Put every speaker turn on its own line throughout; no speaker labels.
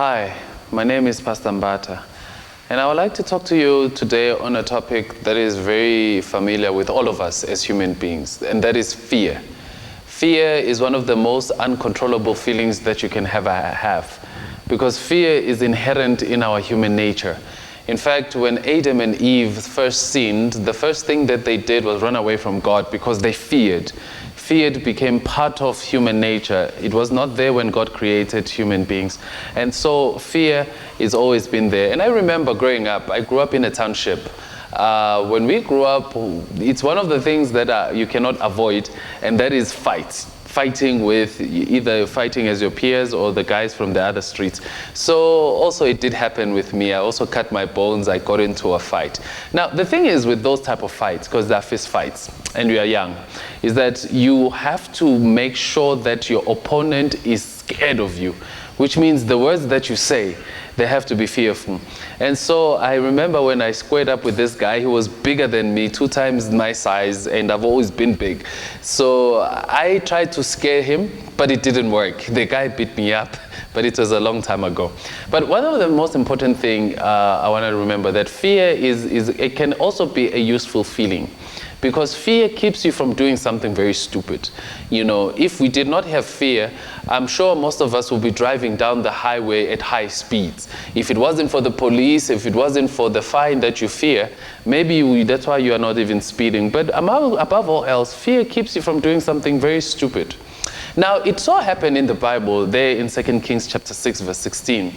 Hi, my name is Ps A Mbatha, and I would like to talk to you today on a topic that is very familiar with all of us as human beings, and that is fear. Fear is one of the most uncontrollable feelings that you can ever have, because fear is inherent in our human nature. In fact, when Adam and Eve first sinned, the first thing that they did was run away from God because they feared. Fear became part of human nature. It was not there when God created human beings. And so fear has always been there. And I remember growing up, I grew up in a township. When we grew up, it's one of the things that you cannot avoid, and that is fights. Fighting with either fighting as your peers or the guys from the other streets. So also it did happen with me. I also cut my bones. I got into a fight. Now the thing is with those type of fights, because they're fist fights and we are young, is that you have to make sure that your opponent is scared of you, which means the words that you say, they have to be fearful. And so I remember when I squared up with this guy, he was bigger than me, 2 times my size, and I've always been big. So I tried to scare him, but it didn't work. The guy beat me up, but it was a long time ago. But one of the most important thing I want to remember, that fear it can also be a useful feeling. Because fear keeps you from doing something very stupid. You know, if we did not have fear, I'm sure most of us will be driving down the highway at high speeds. If it wasn't for the police, if it wasn't for the fine that you fear, maybe that's why you are not even speeding. But above all else, fear keeps you from doing something very stupid. Now, it so happened in the Bible, there in 2 Kings chapter 6, verse 16,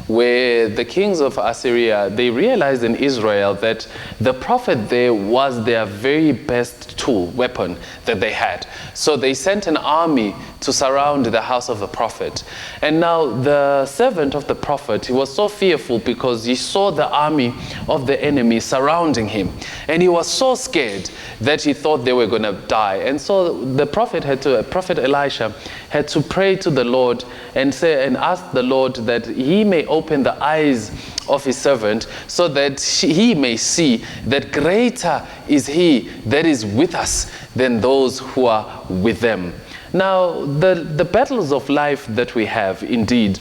where the kings of Assyria, they realized in Israel that the prophet there was their very best tool, weapon that they had. So they sent an army to surround the house of the prophet. And now the servant of the prophet, he was so fearful because he saw the army of the enemy surrounding him. And he was so scared that he thought they were going to die. And so the prophet Prophet Elisha had to pray to the Lord and ask the Lord that he may open the eyes of his servant so that he may see that greater is he that is with us than those who are with them. Now, the battles of life that we have indeed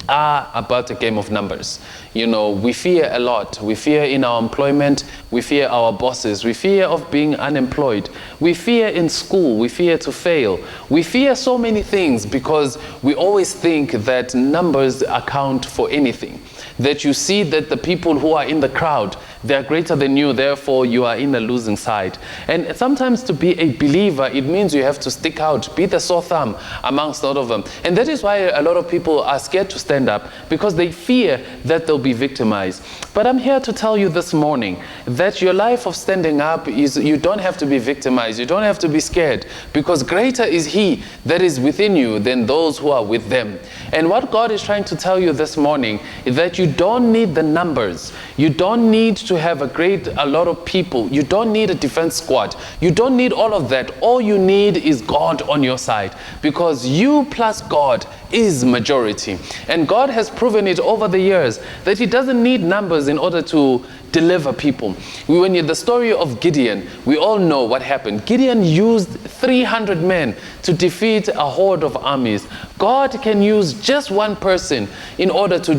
are about a game of numbers. You know, we fear a lot. We fear in our employment. We fear our bosses. We fear of being unemployed. We fear in school. We fear to fail. We fear so many things because we always think that numbers account for anything. That you see that the people who are in the crowd, they are greater than you, therefore you are in the losing side. And sometimes to be a believer, it means you have to stick out, be the sore thumb amongst all of them. And that is why a lot of people are scared to stand up, because they fear that they'll be victimized. But I'm here to tell you this morning that your life of standing up is, you don't have to be victimized, you don't have to be scared, because greater is he that is within you than those who are with them. And what God is trying to tell you this morning is that you don't need the numbers. You don't need to have a lot of people. You don't need a defense squad. You don't need all of that. All you need is God on your side, because you plus God is majority. And God has proven it over the years that he doesn't need numbers in order to deliver people. When the story of Gideon, we all know what happened. Gideon used 300 men to defeat a horde of armies. God can use just one person in order to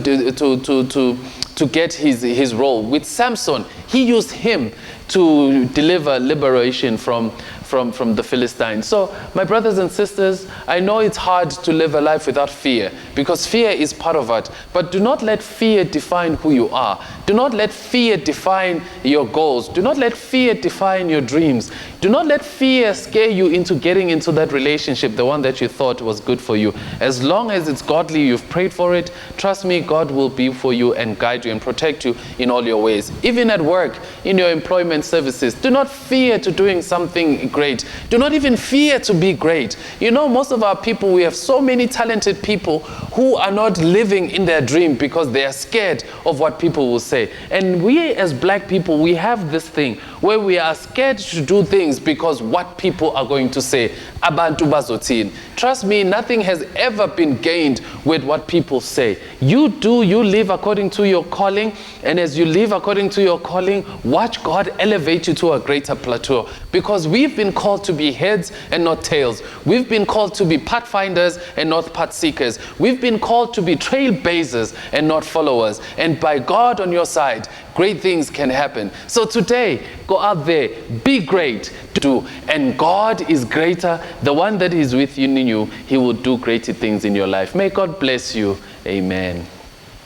get his role. With Samson, he used him to deliver liberation from the Philistines. So, my brothers and sisters, I know it's hard to live a life without fear, because fear is part of it. But do not let fear define who you are. Do not let fear define your goals. Do not let fear define your dreams. Do not let fear scare you into getting into that relationship, the one that you thought was good for you. As long as it's godly, you've prayed for it, trust me, God will be for you and guide you and protect you in all your ways. Even at work, in your employment services, do not fear to doing something great. Do not even fear to be great. You know, most of our people, we have so many talented people who are not living in their dream because they are scared of what people will say. And we as black people, we have this thing where we are scared to do things because what people are going to say. Abantu bazothini. Trust me, nothing has ever been gained with what people say. You live according to your calling, and as you live according to your calling, watch God elevate you to a greater plateau, because we've been been called to be heads and not tails. We've been called to be pathfinders and not path seekers. We've been called to be trailblazers and not followers. And by God on your side, great things can happen. So today, go out there, be great, do. And God is greater. The one that is within you, he will do greater things in your life. May God bless you. Amen.